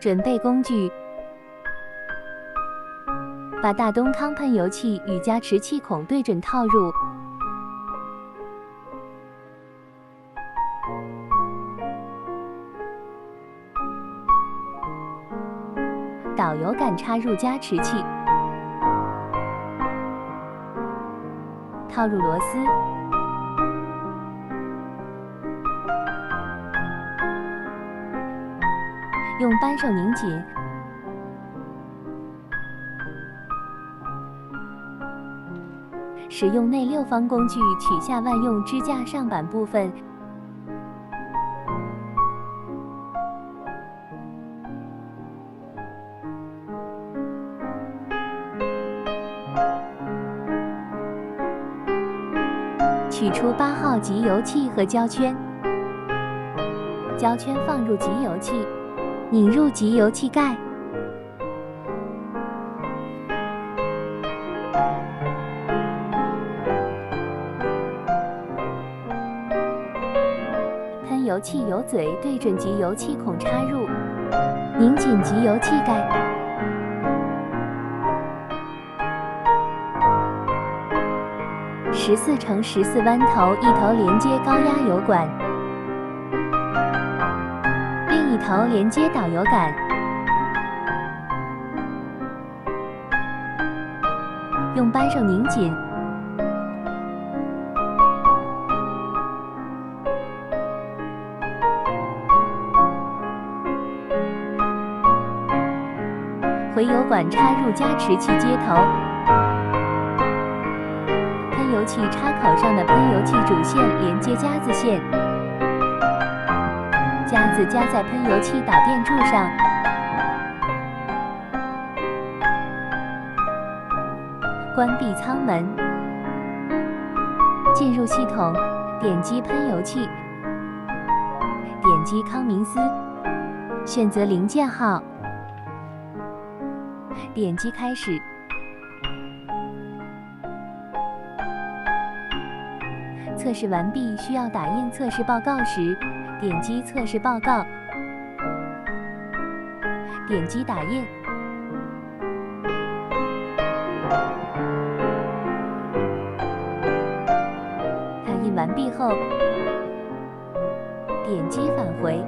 准备工具：把大东汤喷油器与加持气孔对准套入，导油杆插入加持器，套入螺丝，用扳手拧紧。使用内六方工具取下万用支架上板部分，取出8号集油器和胶圈，胶圈放入集油器，拧入集油器盖。喷油器油嘴对准集油器孔插入，拧紧集油器盖。14×14弯头，一头连接高压油管，另一头连接导油杆。用扳手拧紧。回油管插入加持器接头，喷油器插口上的喷油器主线连接夹子线，夹子夹在喷油器导电柱上，关闭舱门，进入系统，点击喷油器，点击康明斯，选择零件号。点击开始，测试完毕。需要打印测试报告时，点击测试报告，点击打印。打印完毕后，点击返回。